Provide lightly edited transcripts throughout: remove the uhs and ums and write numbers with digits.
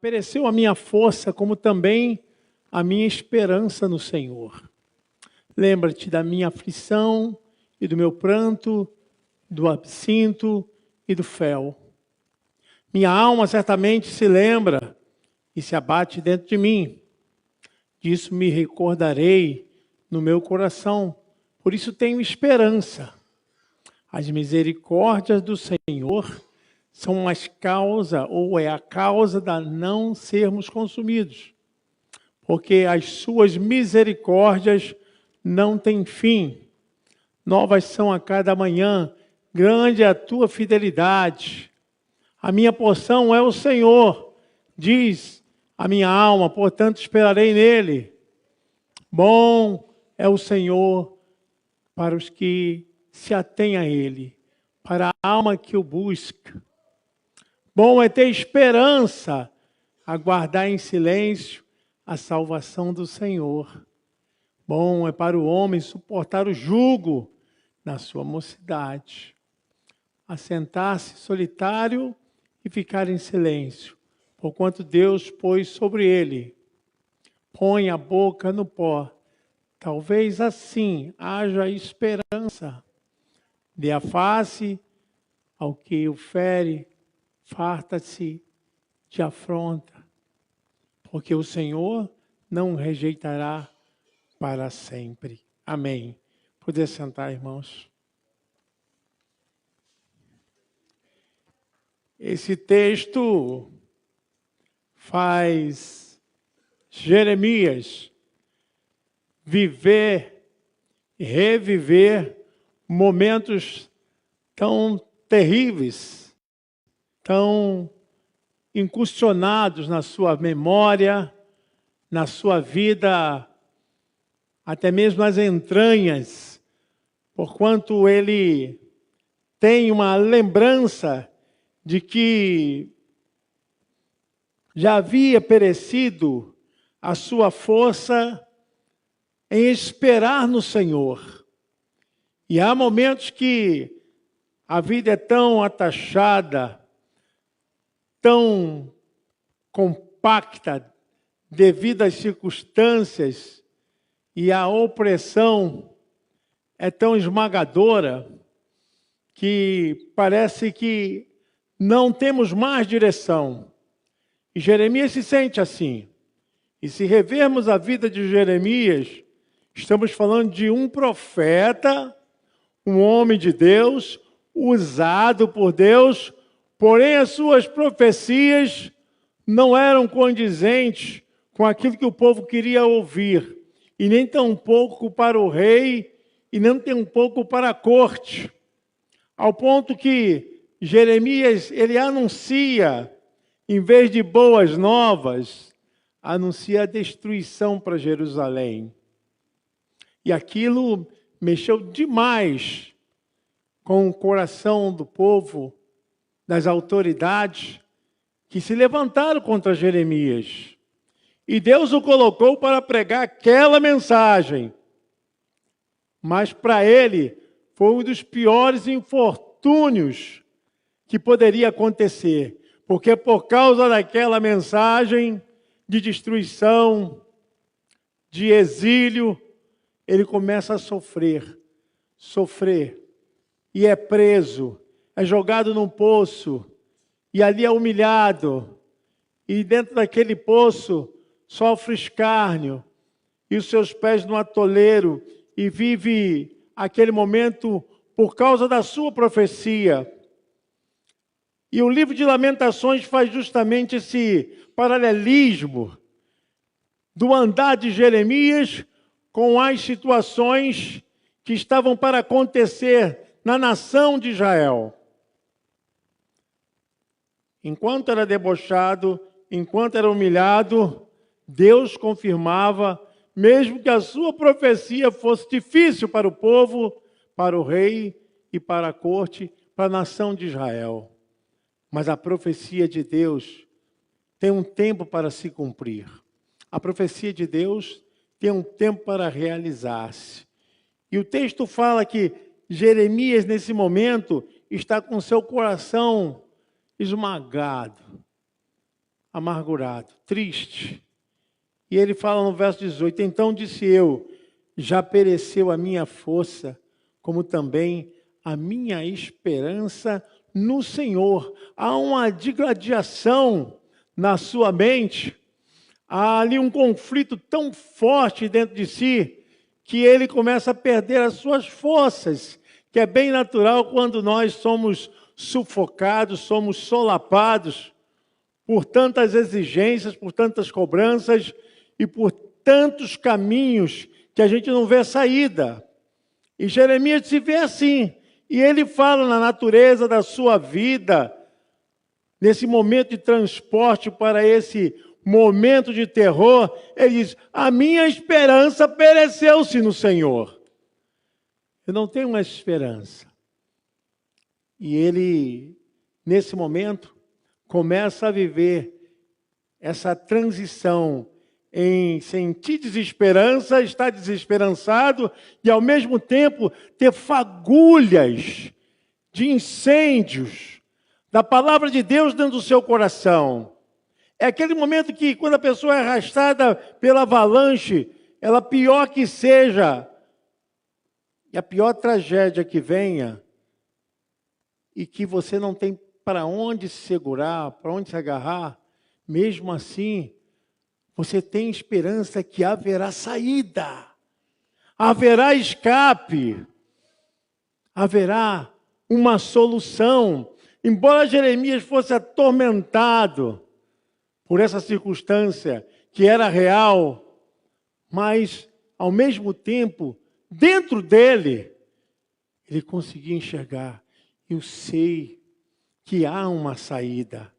pereceu a minha força, como também a minha esperança no Senhor. Lembra-te da minha aflição e do meu pranto, do absinto e do fel. Minha alma certamente se lembra e se abate dentro de mim. Disso me recordarei no meu coração, por isso tenho esperança. As misericórdias do Senhor são as causa, ou é a causa da não sermos consumidos. Porque as suas misericórdias não têm fim. Novas são a cada manhã, grande é a tua fidelidade. A minha porção é o Senhor, diz a minha alma, portanto esperarei nele. Bom é o Senhor para os que se atêm a ele, para a alma que o busca. Bom é ter esperança, aguardar em silêncio a salvação do Senhor. Bom é para o homem suportar o jugo na sua mocidade, assentar-se solitário e ficar em silêncio, porquanto Deus pôs sobre ele. Põe a boca no pó, talvez assim haja esperança. Dê a face ao que o fere, farta-se de afronta, porque o Senhor não rejeitará para sempre. Amém. Poder sentar, irmãos. Esse texto faz Jeremias viver e reviver momentos tão terríveis, tão incursionados na sua memória, na sua vida, até mesmo nas entranhas, porquanto ele tem uma lembrança de que já havia perecido a sua força em esperar no Senhor. E há momentos que a vida é tão atachada, tão compacta, devido às circunstâncias, e a opressão é tão esmagadora, que parece que não temos mais direção. E Jeremias se sente assim. E se revermos a vida de Jeremias, estamos falando de um profeta, um homem de Deus, usado por Deus, porém as suas profecias não eram condizentes com aquilo que o povo queria ouvir, e nem tampouco para o rei, e nem tampouco para a corte, ao ponto que Jeremias, ele anuncia, em vez de boas novas, anuncia a destruição para Jerusalém. E aquilo mexeu demais com o coração do povo, das autoridades, que se levantaram contra Jeremias. E Deus o colocou para pregar aquela mensagem. Mas para ele foi um dos piores infortúnios que poderia acontecer. Porque por causa daquela mensagem de destruição, de exílio, ele começa a sofrer. E é preso, é jogado num poço, e ali é humilhado. E dentro daquele poço sofre escárnio, e os seus pés no atoleiro, e vive aquele momento por causa da sua profecia. E o livro de Lamentações faz justamente esse paralelismo do andar de Jeremias com as situações que estavam para acontecer na nação de Israel. Enquanto era debochado, enquanto era humilhado, Deus confirmava, mesmo que a sua profecia fosse difícil para o povo, para o rei e para a corte, para a nação de Israel. Mas a profecia de Deus tem um tempo para se cumprir. A profecia de Deus tem um tempo para realizar-se. E o texto fala que Jeremias, nesse momento, está com seu coração esmagado. amargurado, triste. E ele fala no verso 18: então disse eu, já pereceu a minha força, como também a minha esperança no Senhor. Há uma digladiação na sua mente, há ali um conflito tão forte dentro de si, que ele começa a perder as suas forças, que é bem natural quando nós somos sufocados, somos solapados por tantas exigências, por tantas cobranças e por tantos caminhos que a gente não vê saída. E Jeremias se vê assim, e ele fala na natureza da sua vida, nesse momento de transporte para esse momento de terror, ele diz: a minha esperança pereceu-se no Senhor. Eu não tenho mais esperança. E ele, nesse momento, começa a viver essa transição em sentir desesperança, estar desesperançado e, ao mesmo tempo, ter fagulhas de incêndios da palavra de Deus dentro do seu coração. É aquele momento que, quando a pessoa é arrastada pela avalanche, ela, pior que seja, e a pior tragédia que venha, e que você não tem para onde se segurar, para onde se agarrar, mesmo assim, você tem esperança que haverá saída, haverá escape, haverá uma solução. Embora Jeremias fosse atormentado por essa circunstância que era real, mas, ao mesmo tempo, dentro dele, ele conseguia enxergar: eu sei que há uma saída.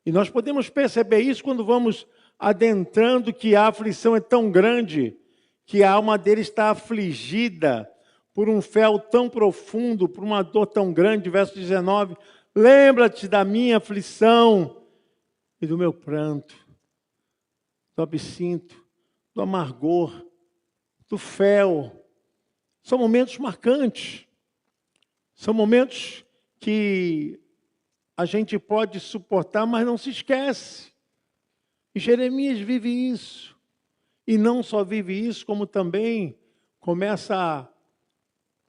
E nós podemos perceber isso quando vamos adentrando, que a aflição é tão grande, que a alma dele está afligida por um fel tão profundo, por uma dor tão grande. Verso 19: lembra-te da minha aflição e do meu pranto, do absinto, do amargor, do fel. São momentos marcantes. São momentos que a gente pode suportar, mas não se esquece. E Jeremias vive isso. E não só vive isso, como também começa a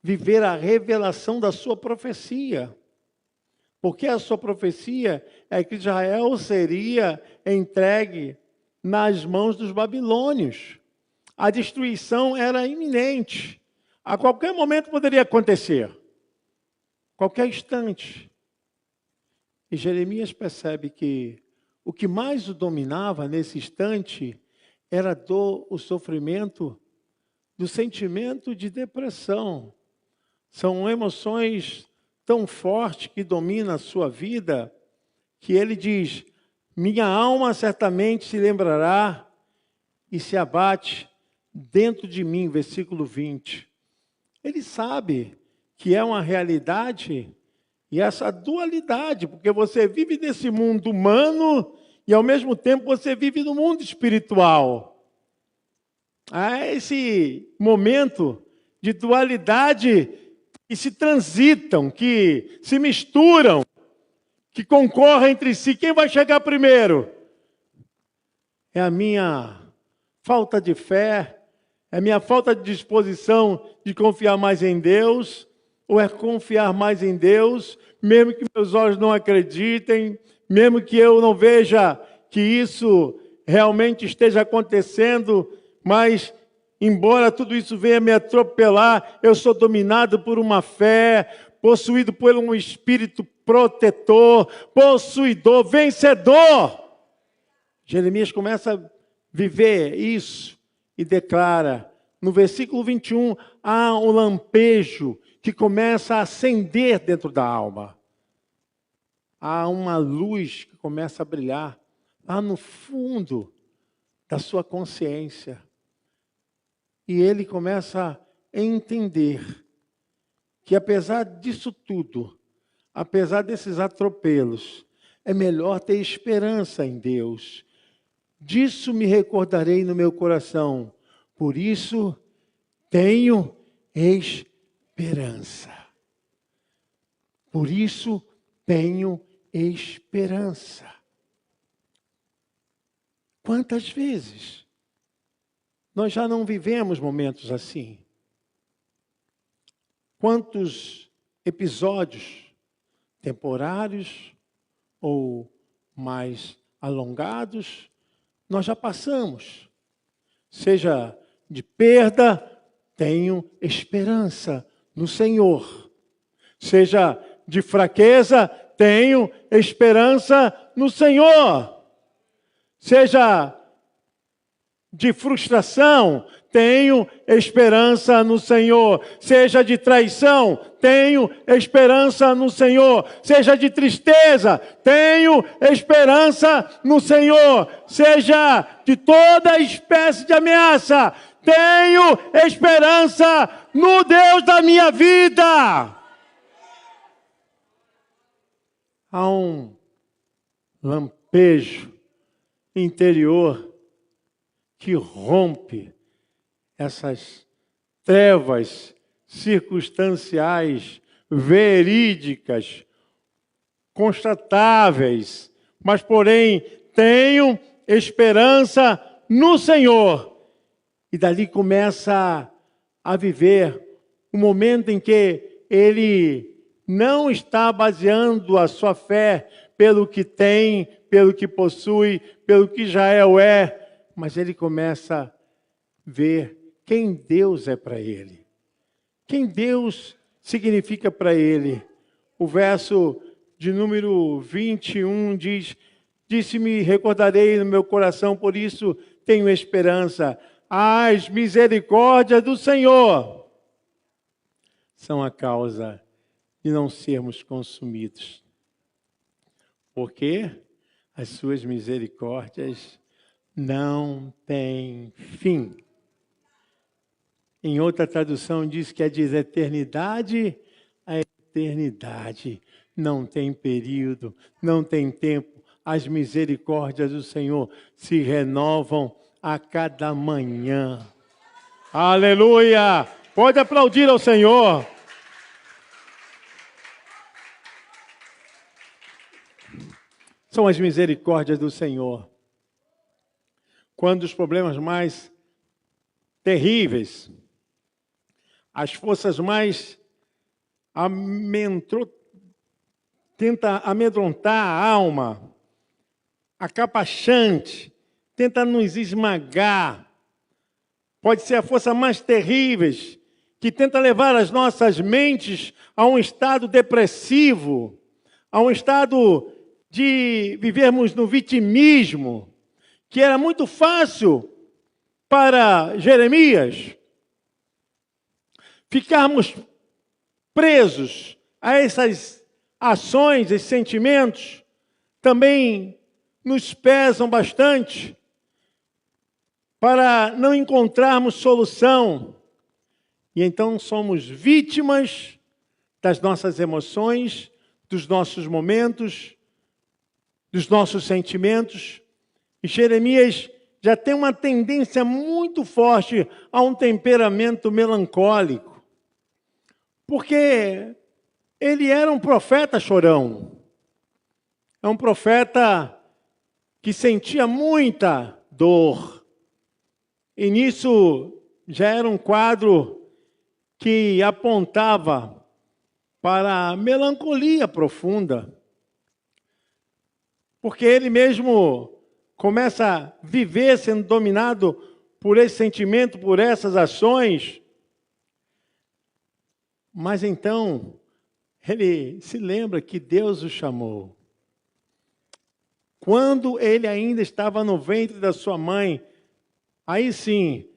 viver a revelação da sua profecia. Porque a sua profecia é que Israel seria entregue nas mãos dos babilônios. A destruição era iminente. A qualquer momento poderia acontecer. Qualquer instante. E Jeremias percebe que o que mais o dominava nesse instante era a dor, o sofrimento do sentimento de depressão. São emoções tão fortes que dominam a sua vida, que ele diz: minha alma certamente se lembrará e se abate dentro de mim, versículo 20. Ele sabe que é uma realidade, e essa dualidade, porque você vive nesse mundo humano e, ao mesmo tempo, você vive no mundo espiritual. Há esse momento de dualidade que se transitam, que se misturam, que concorrem entre si. Quem vai chegar primeiro? É a minha falta de fé, é a minha falta de disposição de confiar mais em Deus, ou é confiar mais em Deus, mesmo que meus olhos não acreditem, mesmo que eu não veja que isso realmente esteja acontecendo, mas, embora tudo isso venha me atropelar, eu sou dominado por uma fé, possuído por um espírito protetor, possuidor, vencedor. Jeremias começa a viver isso e declara, no versículo 21, há um lampejo que começa a acender dentro da alma. Há uma luz que começa a brilhar lá no fundo da sua consciência. E ele começa a entender que, apesar disso tudo, apesar desses atropelos, é melhor ter esperança em Deus. Disso me recordarei no meu coração. Por isso, tenho esperança. Por isso, tenho esperança. Quantas vezes nós já não vivemos momentos assim? Quantos episódios temporários ou mais alongados nós já passamos? Seja de perda, tenho esperança no Senhor. Seja de fraqueza, tenho esperança no Senhor. Seja de frustração, tenho esperança no Senhor. Seja de traição, tenho esperança no Senhor. Seja de tristeza, tenho esperança no Senhor. Seja de toda espécie de ameaça, tenho esperança no Deus da minha vida. Há um lampejo interior que rompe essas trevas circunstanciais, verídicas, constatáveis, mas porém tenho esperança no Senhor. E dali começa a viver um momento em que ele não está baseando a sua fé pelo que tem, pelo que possui, pelo que Israel é, mas ele começa a ver quem Deus é para ele. Quem Deus significa para ele. O verso de número 21 diz: disse-me, recordarei no meu coração, por isso tenho esperança. As misericórdias do Senhor são a causa de não sermos consumidos. Porque as suas misericórdias não têm fim. Em outra tradução diz que é de eternidade a eternidade. Não tem período, não tem tempo. As misericórdias do Senhor se renovam a cada manhã. Aleluia! Pode aplaudir ao Senhor. São as misericórdias do Senhor. Quando os problemas mais terríveis, as forças mais tenta amedrontar a alma, acapachante, tenta nos esmagar. Pode ser a força mais terrível, que tenta levar as nossas mentes a um estado depressivo, a um estado de vivermos no vitimismo, que era muito fácil para Jeremias ficarmos presos a essas ações, esses sentimentos, também nos pesam bastante para não encontrarmos solução. E então somos vítimas das nossas emoções, dos nossos momentos, dos nossos sentimentos. E Jeremias já tem uma tendência muito forte a um temperamento melancólico. Porque ele era um profeta chorão. É um profeta que sentia muita dor. E nisso já era um quadro que apontava para a melancolia profunda. Porque ele mesmo começa a viver sendo dominado por esse sentimento, por essas ações. Mas então, ele se lembra que Deus o chamou. Quando ele ainda estava no ventre da sua mãe, aí sim,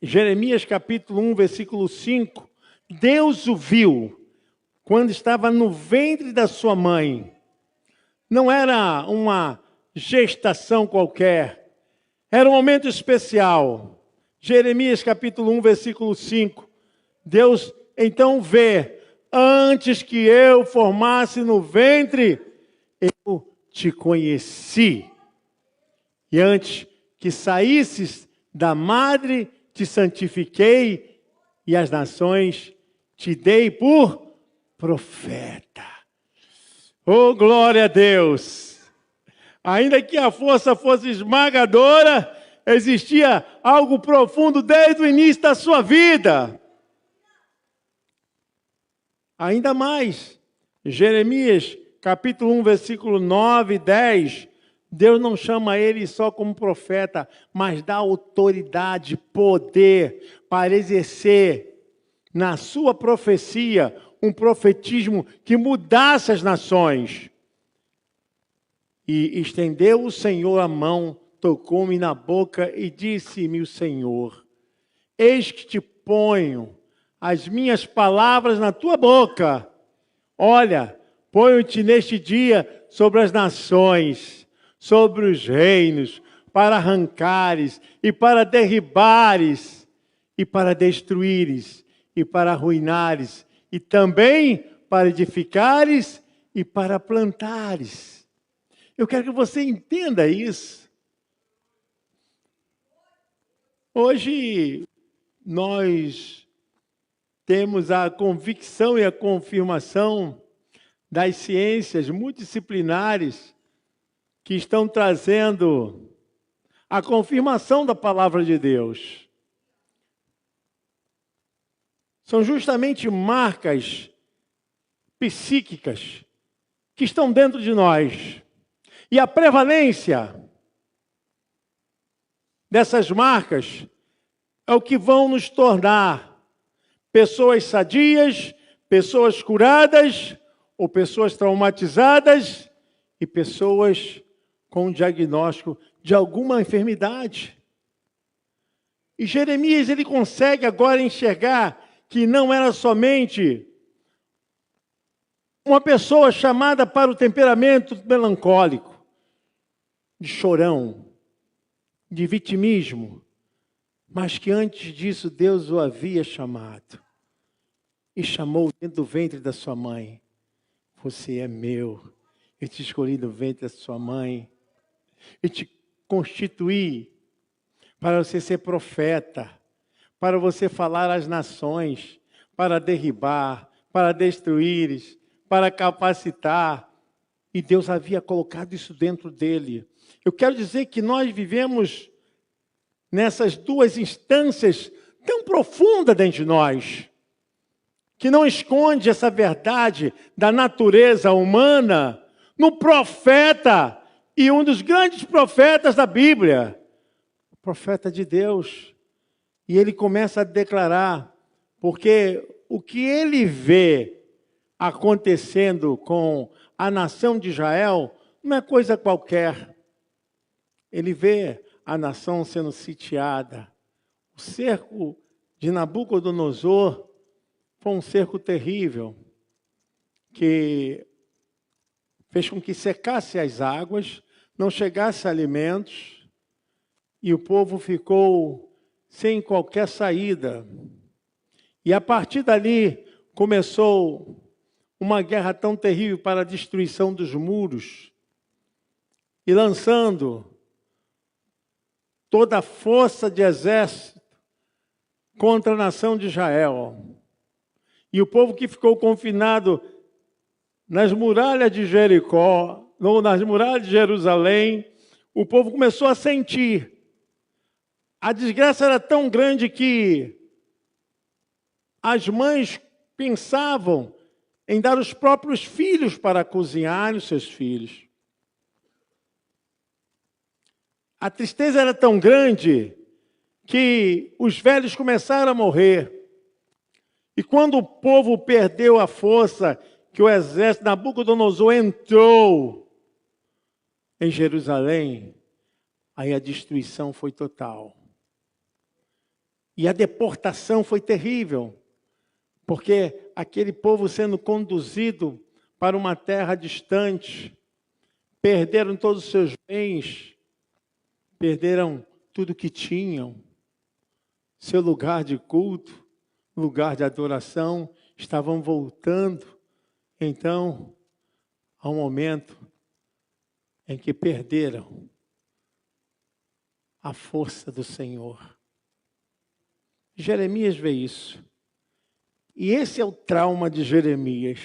Jeremias capítulo 1, versículo 5, Deus o viu quando estava no ventre da sua mãe. Não era uma gestação qualquer, era um momento especial. Jeremias capítulo 1, versículo 5. Deus então vê: antes que eu formasse no ventre, eu te conheci. E antes que saísses da madre, te santifiquei, e as nações te dei por profeta. Oh, glória a Deus! Ainda que a força fosse esmagadora, existia algo profundo desde o início da sua vida. Ainda mais, Jeremias, capítulo 1, versículo 9 e 10, Deus não chama ele só como profeta, mas dá autoridade, poder para exercer na sua profecia um profetismo que mudasse as nações. E estendeu o Senhor a mão, tocou-me na boca e disse-me o Senhor: eis que te ponho as minhas palavras na tua boca. Olha, ponho-te neste dia sobre as nações, sobre os reinos, para arrancares e para derribares e para destruíres e para arruinares e também para edificares e para plantares. Eu quero que você entenda isso. Hoje nós temos a convicção e a confirmação das ciências multidisciplinares que estão trazendo a confirmação da palavra de Deus. São justamente marcas psíquicas que estão dentro de nós. E a prevalência dessas marcas é o que vão nos tornar pessoas sadias, pessoas curadas, ou pessoas traumatizadas e pessoas com diagnóstico de alguma enfermidade. E Jeremias, ele consegue agora enxergar que não era somente uma pessoa chamada para o temperamento melancólico, de chorão, de vitimismo, mas que antes disso Deus o havia chamado. E chamou dentro do ventre da sua mãe. Você é meu. Eu te escolhi do ventre da sua mãe. Eu te constituí para você ser profeta, para você falar às nações, para derribar, para destruir, para capacitar. E Deus havia colocado isso dentro dele. Eu quero dizer que nós vivemos nessas duas instâncias tão profundas dentro de nós, que não esconde essa verdade da natureza humana no profeta, e um dos grandes profetas da Bíblia, o profeta de Deus. E ele começa a declarar, porque o que ele vê acontecendo com a nação de Israel não é coisa qualquer. Ele vê a nação sendo sitiada. O cerco de Nabucodonosor foi um cerco terrível, que fez com que secasse as águas, não chegasse alimentos, e o povo ficou sem qualquer saída. E a partir dali começou uma guerra tão terrível para a destruição dos muros, e lançando toda a força de exército contra a nação de Israel. E o povo que ficou confinado nas muralhas de Jericó, ou nas muralhas de Jerusalém, o povo começou a sentir. A desgraça era tão grande que as mães pensavam em dar os próprios filhos para cozinhar os seus filhos. A tristeza era tão grande que os velhos começaram a morrer. E quando o povo perdeu a força, que o exército de Nabucodonosor entrou em Jerusalém, aí a destruição foi total. E a deportação foi terrível, porque aquele povo sendo conduzido para uma terra distante, perderam todos os seus bens, perderam tudo que tinham, seu lugar de culto, lugar de adoração, estavam voltando. Então, há um momento em que perderam a força do Senhor. Jeremias vê isso. E esse é o trauma de Jeremias,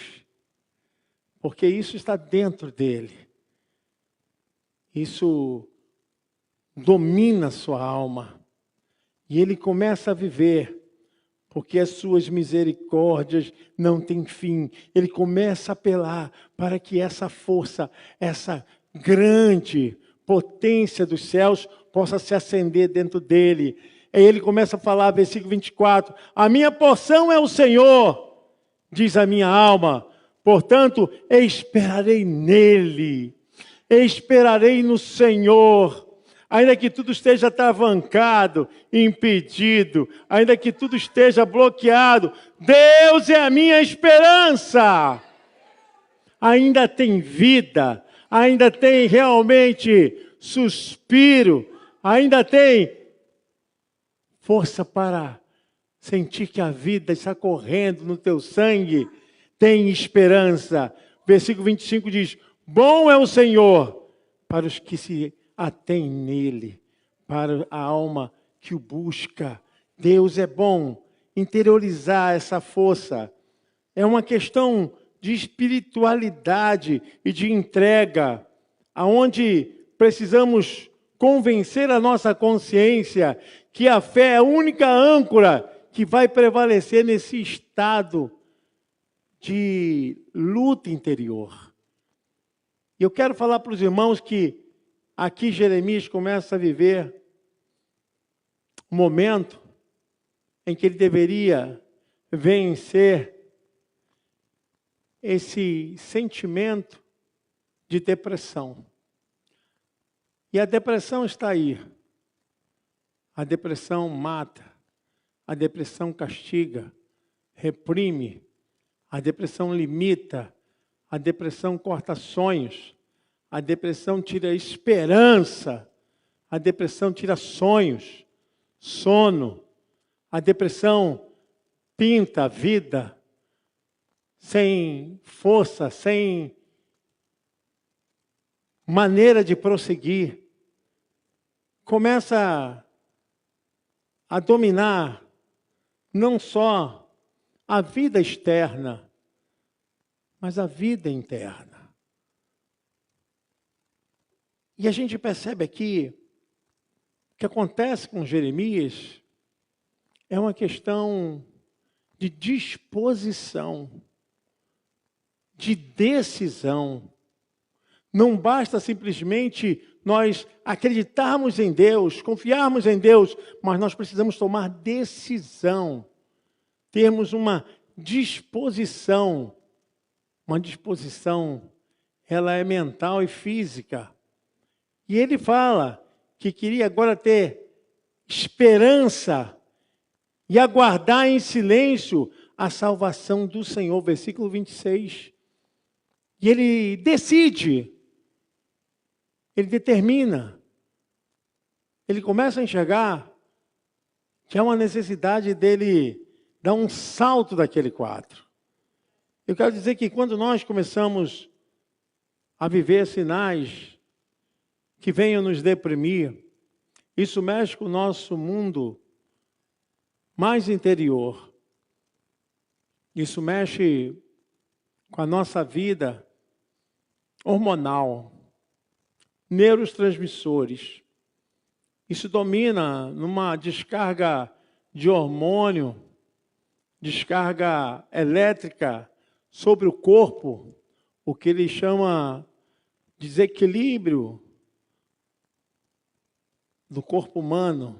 porque isso está dentro dele. isso domina a sua alma. E ele começa a viver, porque as suas misericórdias não têm fim. Ele começa a apelar para que essa força, essa grande potência dos céus possa se acender dentro dele. Aí ele começa a falar, versículo 24, a minha porção é o Senhor, diz a minha alma, portanto, esperarei nele, esperarei no Senhor. Ainda que tudo esteja travancado, impedido, ainda que tudo esteja bloqueado, Deus é a minha esperança. Ainda tem vida, ainda tem realmente suspiro, ainda tem força para sentir que a vida está correndo no teu sangue. Tem esperança. Versículo 25 diz, bom é o Senhor para os que se atém nele, para a alma que o busca. Deus é bom. Interiorizar essa força é uma questão de espiritualidade e de entrega, aonde precisamos convencer a nossa consciência que a fé é a única âncora que vai prevalecer nesse estado de luta interior. E eu quero falar para os irmãos que aqui Jeremias começa a viver um momento em que ele deveria vencer esse sentimento de depressão. E a depressão está aí. A depressão mata, a depressão castiga, reprime, a depressão limita, a depressão corta sonhos, a depressão tira esperança, a depressão tira sonhos, sono, a depressão pinta a vida sem força, sem maneira de prosseguir. Começa a dominar não só a vida externa, mas a vida interna. E a gente percebe aqui que acontece com Jeremias é uma questão de disposição, de decisão. Não basta simplesmente nós acreditarmos em Deus, confiarmos em Deus, mas nós precisamos tomar decisão, termos uma disposição. Uma disposição, ela é mental e física. E ele fala que queria agora ter esperança e aguardar em silêncio a salvação do Senhor. Versículo 26. E ele decide, ele determina, ele começa a enxergar que há uma necessidade dele dar um salto daquele quadro. Eu quero dizer que quando nós começamos a viver sinais que venham nos deprimir, isso mexe com o nosso mundo mais interior. Isso mexe com a nossa vida hormonal, neurotransmissores. Isso domina numa descarga de hormônio, descarga elétrica sobre o corpo, o que ele chama de desequilíbrio do corpo humano,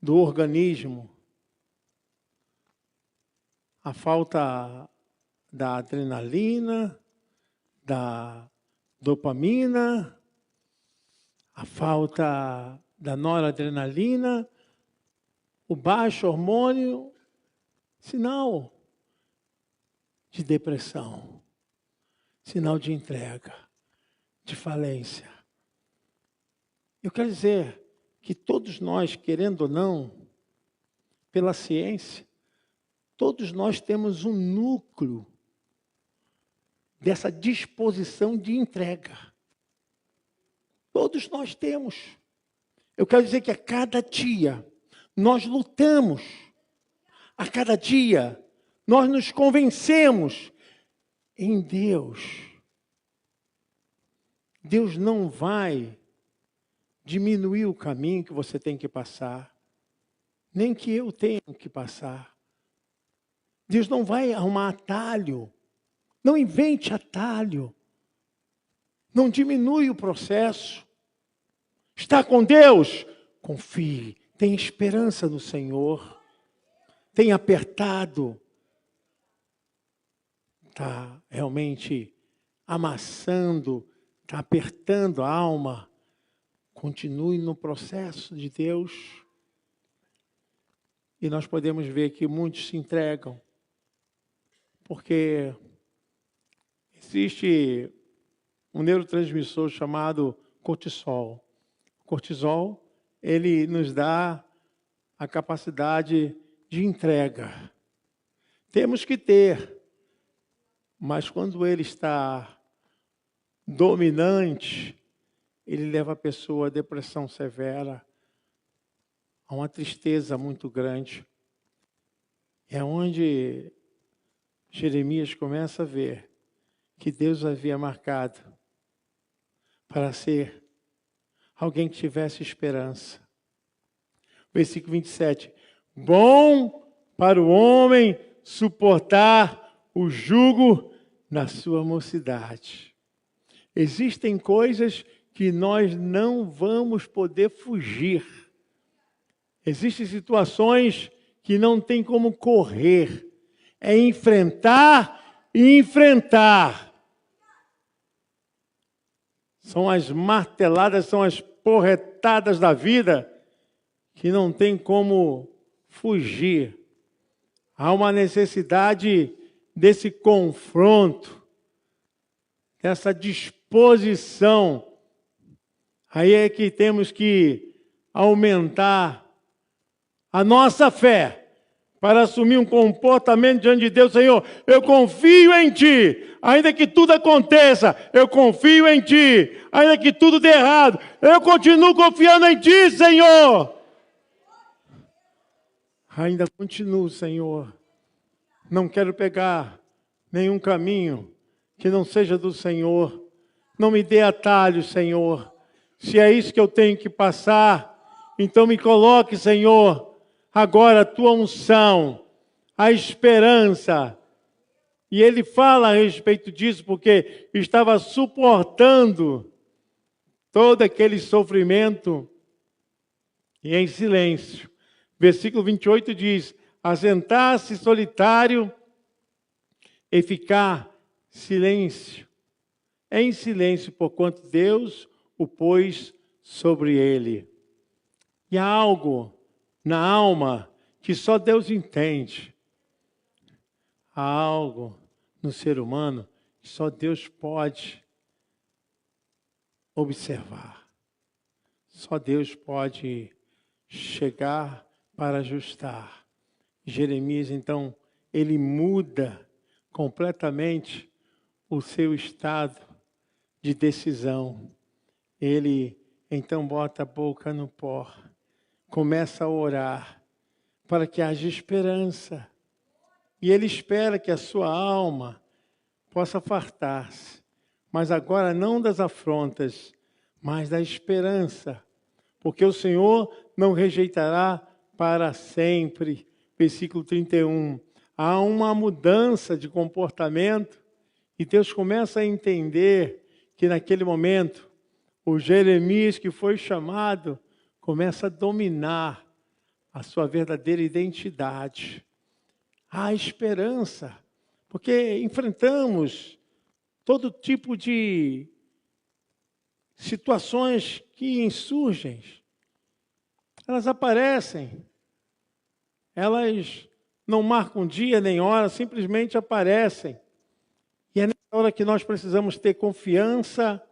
do organismo. A falta da adrenalina, da dopamina, a falta da noradrenalina, o baixo hormônio, sinal de depressão, sinal de entrega, de falência. Eu quero dizer que todos nós, querendo ou não, pela ciência, todos nós temos um núcleo dessa disposição de entrega. Todos nós temos. Eu quero dizer que a cada dia nós lutamos. A cada dia nós nos convencemos em Deus. Deus não vai diminuir o caminho que você tem que passar, nem que eu tenho que passar. Deus não vai arrumar atalho. Não invente atalho. Não diminui o processo. Está com Deus? Confie. Tenha esperança no Senhor. Tenha apertado. Está realmente amassando, está apertando a alma. Continue no processo de Deus. E nós podemos ver que muitos se entregam. Porque existe um neurotransmissor chamado cortisol. O cortisol, ele nos dá a capacidade de entrega. Temos que ter, mas quando ele está dominante, ele leva a pessoa a depressão severa, a uma tristeza muito grande. É onde Jeremias começa a ver que Deus havia marcado para ser alguém que tivesse esperança. Versículo 27. Bom para o homem suportar o jugo na sua mocidade. Existem coisas que nós não vamos poder fugir. Existem situações que não tem como correr. É enfrentar e enfrentar. São as marteladas, são as porretadas da vida que não tem como fugir. Há uma necessidade desse confronto, dessa disposição. Aí é que temos que aumentar a nossa fé para assumir um comportamento diante de Deus. Senhor, eu confio em Ti. Ainda que tudo aconteça, eu confio em Ti. Ainda que tudo dê errado, eu continuo confiando em Ti, Senhor. Ainda continuo, Senhor. Não quero pegar nenhum caminho que não seja do Senhor. Não me dê atalho, Senhor. Se é isso que eu tenho que passar, então me coloque, Senhor, agora a Tua unção, a esperança. E ele fala a respeito disso porque estava suportando todo aquele sofrimento e em silêncio. Versículo 28 diz: assentar-se solitário e ficar silêncio, em silêncio, porquanto Deus o pôs sobre ele. E há algo na alma que só Deus entende. Há algo no ser humano que só Deus pode observar. Só Deus pode chegar para ajustar. Jeremias, então, ele muda completamente o seu estado de decisão. Ele, então, bota a boca no pó, começa a orar para que haja esperança. E ele espera que a sua alma possa fartar-se, mas agora não das afrontas, mas da esperança, porque o Senhor não rejeitará para sempre. Versículo 31. Há uma mudança de comportamento e Deus começa a entender que naquele momento o Jeremias que foi chamado começa a dominar a sua verdadeira identidade. Há esperança, porque enfrentamos todo tipo de situações que insurgem. Elas aparecem. Elas não marcam dia nem hora, simplesmente aparecem. E é nessa hora que nós precisamos ter confiança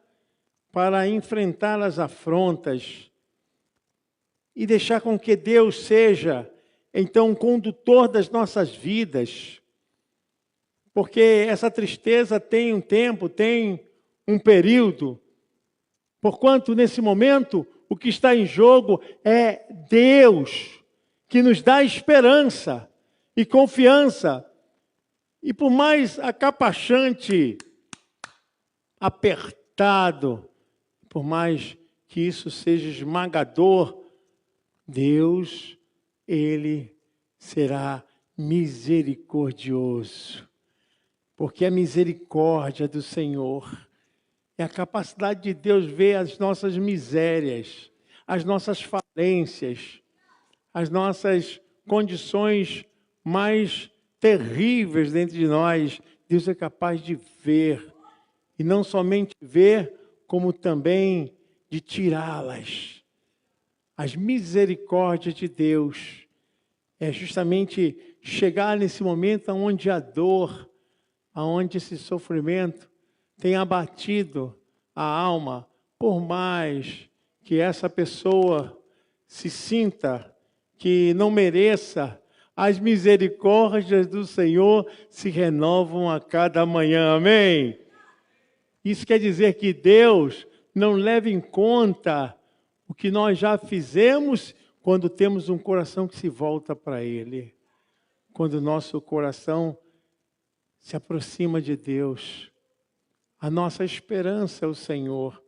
para enfrentar as afrontas e deixar com que Deus seja, então, o condutor das nossas vidas. Porque essa tristeza tem um tempo, tem um período. Porquanto, nesse momento, o que está em jogo é Deus, que nos dá esperança e confiança. E por mais acapachante, apertado por mais que isso seja esmagador, Deus, Ele será misericordioso. Porque a misericórdia do Senhor é a capacidade de Deus ver as nossas misérias, as nossas falências, as nossas condições mais terríveis dentro de nós. Deus é capaz de ver, e não somente ver, como também de tirá-las. As misericórdias de Deus é justamente chegar nesse momento onde a dor, onde esse sofrimento tem abatido a alma, por mais que essa pessoa se sinta que não mereça, as misericórdias do Senhor se renovam a cada manhã. Amém? Isso quer dizer que Deus não leva em conta o que nós já fizemos quando temos um coração que se volta para Ele. Quando o nosso coração se aproxima de Deus. A nossa esperança é o Senhor.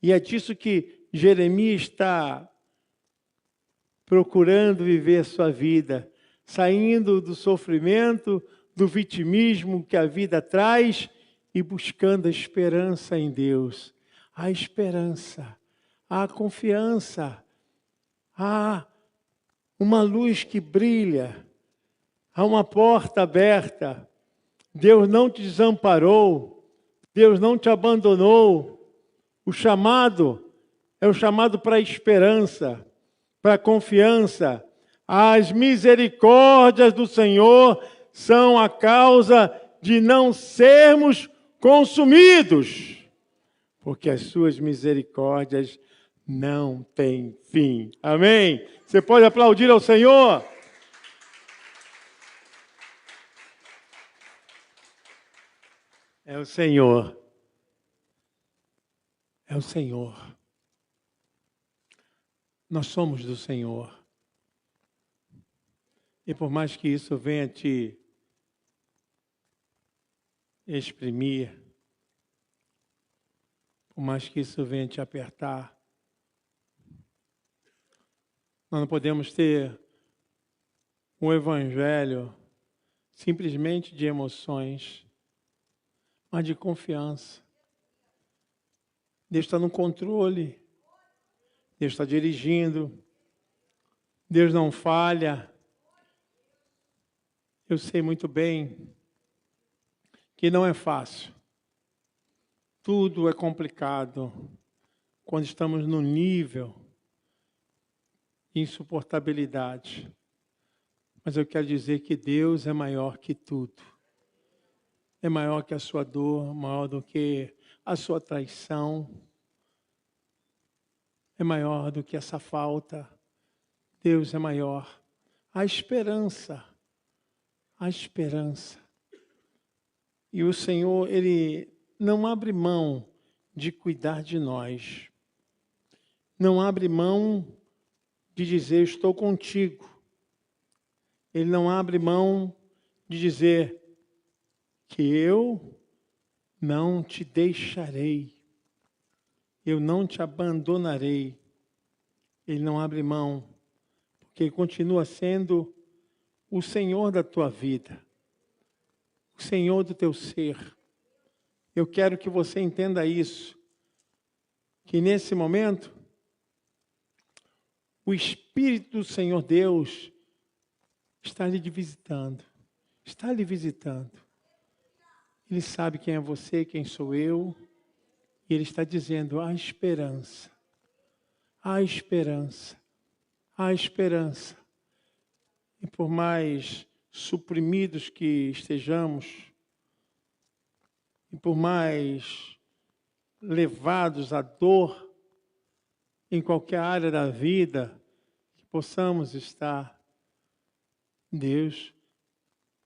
E é disso que Jeremias está procurando viver a sua vida, saindo do sofrimento, do vitimismo que a vida traz e buscando a esperança em Deus. A esperança, a confiança, há uma luz que brilha, há uma porta aberta. Deus não te desamparou, Deus não te abandonou. O chamado é o chamado para a esperança, para a confiança. As misericórdias do Senhor são a causa de não sermos consumidos, porque as suas misericórdias não têm fim. Amém? Você pode aplaudir ao Senhor? É o Senhor. É o Senhor. Nós somos do Senhor. E por mais que isso venha te exprimir, por mais que isso venha te apertar, nós não podemos ter um evangelho simplesmente de emoções, mas de confiança. Deus está no controle, Deus está dirigindo, Deus não falha. Eu sei muito bem que não é fácil. Tudo é complicado quando estamos no nível de insuportabilidade. Mas eu quero dizer que Deus é maior que tudo. É maior que a sua dor, maior do que a sua traição. É maior do que essa falta. Deus é maior. A esperança. A esperança. E o Senhor, Ele não abre mão de cuidar de nós. Não abre mão de dizer, estou contigo. Ele não abre mão de dizer que eu não te deixarei. Eu não te abandonarei. Ele não abre mão, porque Ele continua sendo o Senhor da tua vida. O Senhor do teu ser. Eu quero que você entenda isso. Que nesse momento, o Espírito do Senhor Deus está lhe visitando. Está lhe visitando. Ele sabe quem é você, quem sou eu. E Ele está dizendo, há esperança. Há esperança. Há esperança. E por mais suprimidos que estejamos, e por mais levados à dor em qualquer área da vida que possamos estar, Deus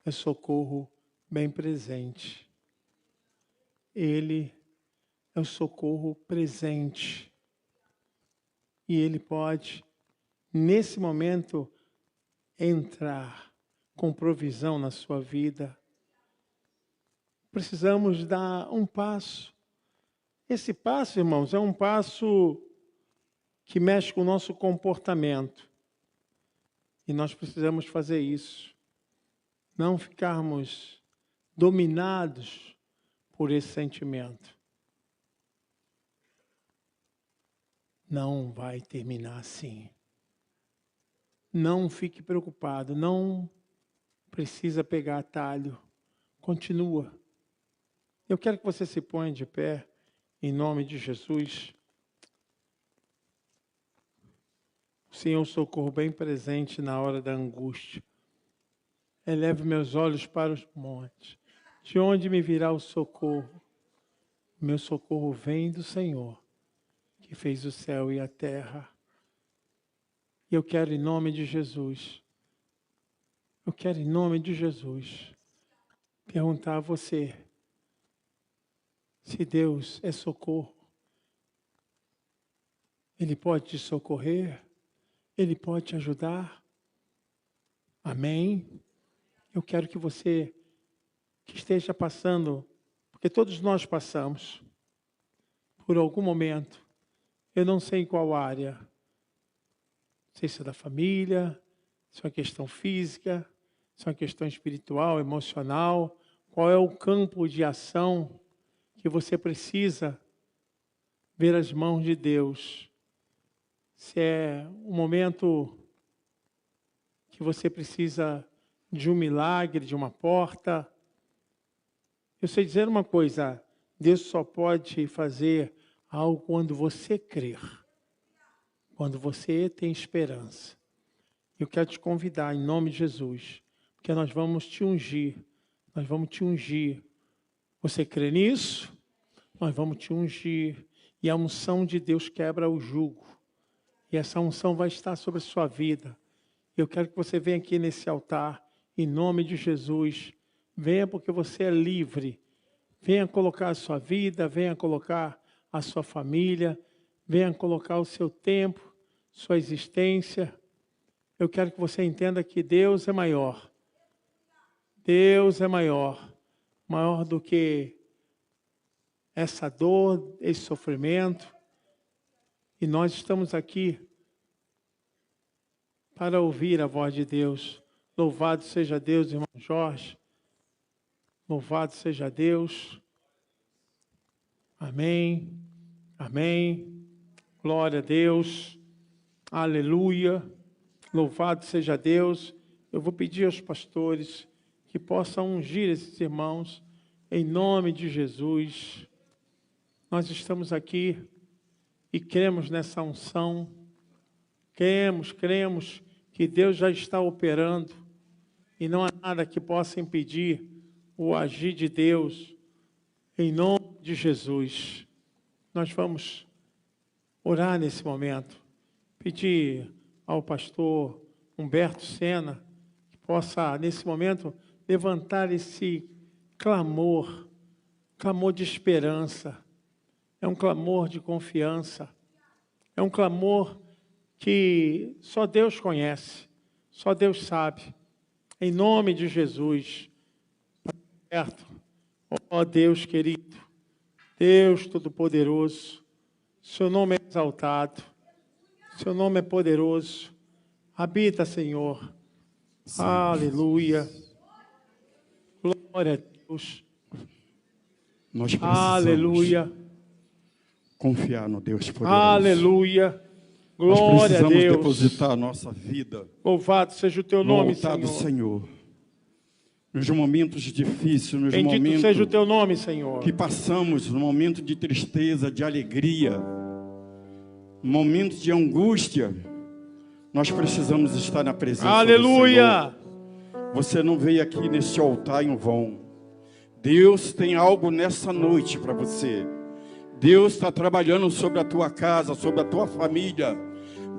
é socorro bem presente. Ele é o socorro presente. E Ele pode, nesse momento, entrar com provisão na sua vida. Precisamos dar um passo. Esse passo, irmãos, é um passo que mexe com o nosso comportamento. E nós precisamos fazer isso. Não ficarmos dominados por esse sentimento. Não vai terminar assim. Não fique preocupado, não precisa pegar atalho. Continua. Eu quero que você se ponha de pé, em nome de Jesus. O Senhor, socorro bem presente na hora da angústia. Eleve meus olhos para os montes. De onde me virá o socorro? Meu socorro vem do Senhor, que fez o céu e a terra. E eu quero, em nome de Jesus, perguntar a você se Deus é socorro. Ele pode te socorrer, Ele pode te ajudar. Amém? Eu quero que você que esteja passando, porque todos nós passamos por algum momento, eu não sei em qual área, não sei se é da família, se é uma questão física, se é uma questão espiritual, emocional, qual é o campo de ação que você precisa ver as mãos de Deus. Se é um momento que você precisa de um milagre, de uma porta. Eu sei dizer uma coisa, Deus só pode fazer algo quando você crer, quando você tem esperança. Eu quero te convidar, em nome de Jesus, porque nós vamos te ungir, Você crê nisso? Nós vamos te ungir, e a unção de Deus quebra o jugo, e essa unção vai estar sobre a sua vida. Eu quero que você venha aqui nesse altar, em nome de Jesus. Venha porque você é livre. Venha colocar a sua vida, venha colocar a sua família, venha colocar o seu tempo, sua existência. Eu quero que você entenda que Deus é maior. Deus é maior do que essa dor, esse sofrimento. E nós estamos aqui para ouvir a voz de Deus. Louvado seja Deus, irmão Jorge. Louvado seja Deus. Amém. Amém. Glória a Deus. Aleluia. Louvado seja Deus. Eu vou pedir aos pastores que possam ungir esses irmãos em nome de Jesus. Nós estamos aqui e cremos nessa unção. Cremos que Deus já está operando e não há nada que possa impedir o agir de Deus em nome de Jesus. Nós vamos orar nesse momento, pedir ao pastor Humberto Sena que possa, nesse momento, levantar esse clamor de esperança, é um clamor de confiança, é um clamor que só Deus conhece, só Deus sabe. Em nome de Jesus, ó Deus querido, Deus Todo-Poderoso, seu nome é exaltado, seu nome é poderoso, habita, Senhor. Sim. Aleluia, glória a Deus. Nós precisamos aleluia, confiar no Deus poderoso. Aleluia. Nós Glória a precisamos Deus. depositar a nossa vida. Louvado seja o teu nome, no altar do Senhor. Senhor. Nos momentos difíceis, nos Bendito momentos seja o teu nome, Senhor. que passamos, no momento de tristeza, de alegria, momentos de angústia, nós precisamos estar na presença Aleluia. do Senhor. Você não veio aqui nesse altar em vão. Deus tem algo nessa noite para você. Deus está trabalhando sobre a tua casa, sobre a tua família.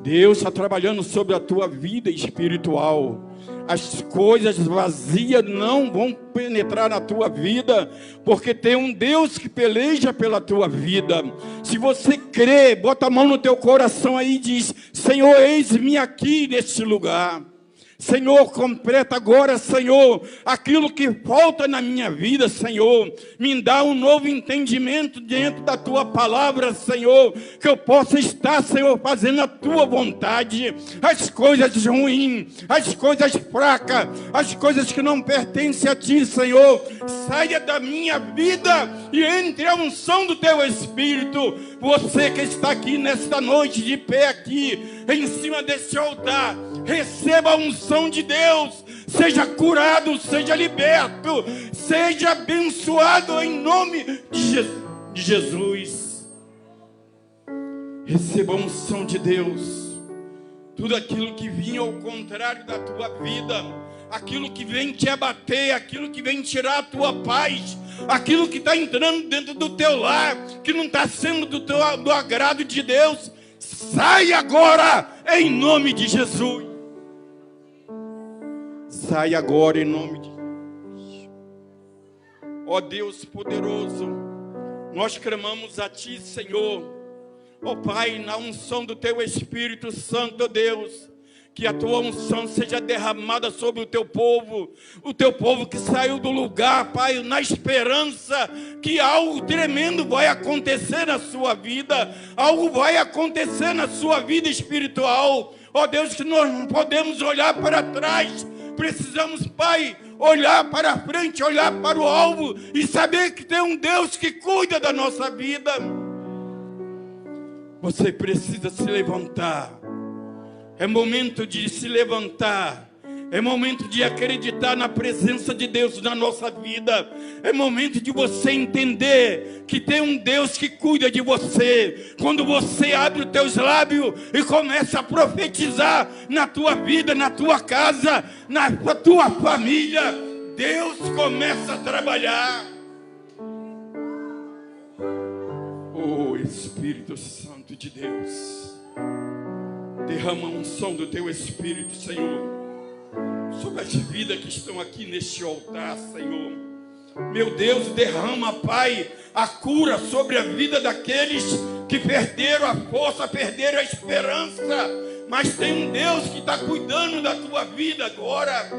Deus está trabalhando sobre a tua vida espiritual. As coisas vazias não vão penetrar na tua vida, porque tem um Deus que peleja pela tua vida. Se você crê, bota a mão no teu coração aí e diz: Senhor, eis-me aqui neste lugar. Senhor, completa agora, Senhor, aquilo que falta na minha vida, Senhor. Me dá um novo entendimento dentro da Tua palavra, Senhor, que eu possa estar, Senhor, fazendo a Tua vontade. As coisas ruins, as coisas fracas, as coisas que não pertencem a Ti, Senhor, saia da minha vida e entre a unção do Teu Espírito. Você que está aqui nesta noite, de pé aqui, em cima desse altar, receba a unção de Deus, seja curado, seja liberto, seja abençoado em nome de Jesus. Receba a unção de Deus. Tudo aquilo que vinha ao contrário da tua vida, aquilo que vem te abater, aquilo que vem tirar a tua paz, aquilo que está entrando dentro do teu lar, que não está sendo do agrado de Deus, sai agora em nome de Jesus. Sai agora em nome de Jesus. Ó Deus poderoso, nós clamamos a Ti, Senhor. Ó Pai, na unção do Teu Espírito Santo, Deus, que a Tua unção seja derramada sobre o Teu povo que saiu do lugar, Pai, na esperança que algo tremendo vai acontecer na sua vida, algo vai acontecer na sua vida espiritual. Ó Deus, que nós não podemos olhar para trás, precisamos, Pai, olhar para frente, olhar para o alvo e saber que tem um Deus que cuida da nossa vida. Você precisa se levantar. É momento de se levantar. É momento de acreditar na presença de Deus na nossa vida. É momento de você entender que tem um Deus que cuida de você. Quando você abre os teus lábios e começa a profetizar na tua vida, na tua casa, na tua família, Deus começa a trabalhar. Oh, Espírito Santo de Deus, derrama a unção do Teu Espírito, Senhor, sobre as vidas que estão aqui neste altar, Senhor. Meu Deus, derrama, Pai, a cura sobre a vida daqueles que perderam a força, perderam a esperança. Mas tem um Deus que está cuidando da tua vida agora.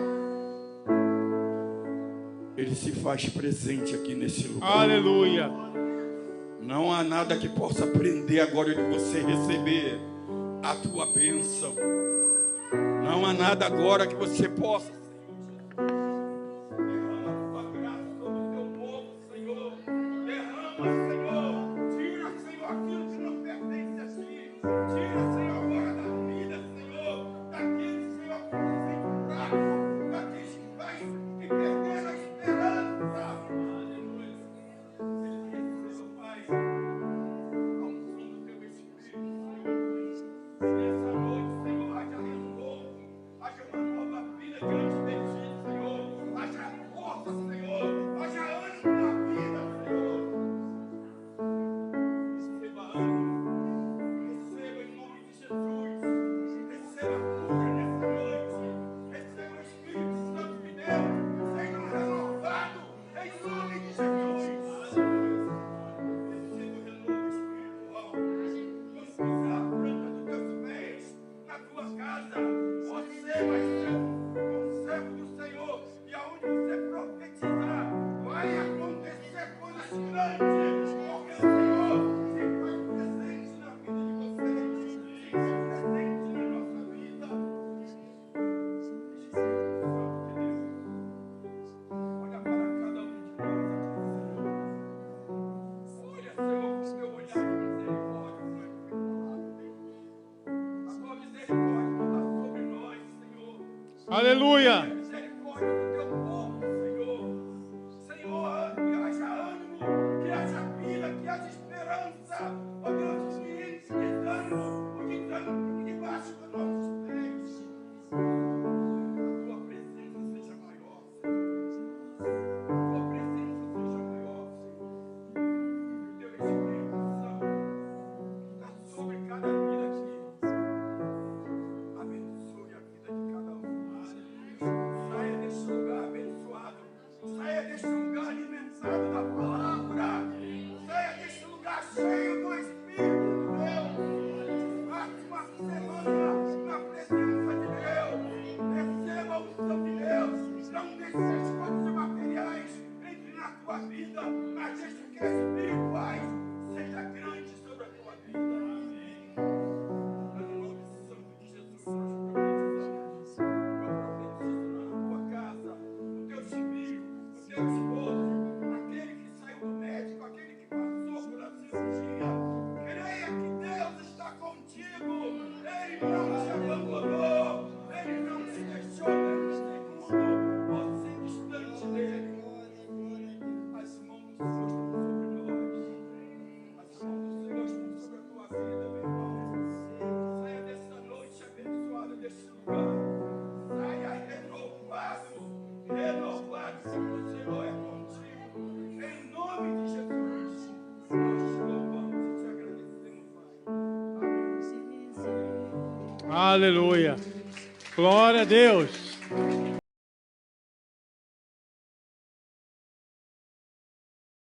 Ele se faz presente aqui nesse lugar. Aleluia. Não há nada que possa prender agora de você receber a tua bênção. Não há nada agora que você possa, Senhor. Derrama a tua graça sobre o teu povo, Senhor. Derrama, Senhor. Tira, Senhor, aquilo que não pertence a ti. Tira, Senhor, agora da vida, Senhor. Daqueles, Senhor, que se sentem fracos. Daqueles que perderam a esperança. Aleluia. Receba, Pai, a unção do teu Espírito, Senhor. Nessa noite, Senhor, haja renovo, haja uma nova vida diante de Ti, Senhor. Haja força, Senhor. Haja ânimo na vida, Senhor. Receba ânimo. Receba em nome de Jesus. Receba cura nessa noite. Receba o Espírito Santo de Deus. Seja renovado em nome de Jesus. Receba o renovo espiritual. Quando pisar a planta dos teus pés na tua casa, você vai ser um servo do Senhor, e aonde você profetizar, vai acontecer coisas grandes, porque o Senhor se faz presente na vida de vocês, se faz presente na nossa vida. Espírito Santo de Deus, olha para cada um de nós aqui, Senhor. Olha, Senhor, com o teu olhar de misericórdia, Senhor. A tua misericórdia está sobre nós, Senhor. Aleluia. Misericórdia do teu povo, Senhor. Senhor, que haja ânimo, que haja vida, que haja esperança. Ó Deus, que esse desânimo, o desânimo debaixo dos nossos pés. A tua presença seja maior, Senhor. A tua presença seja maior, Senhor. O teu Espírito Santo está sobre cada vida aqui. Abençoe a vida de cada um. Saia deste lugar abençoado. Saia deste lugar alimentado da palavra. Saia deste lugar cheio do Espírito. Aleluia. Glória a Deus.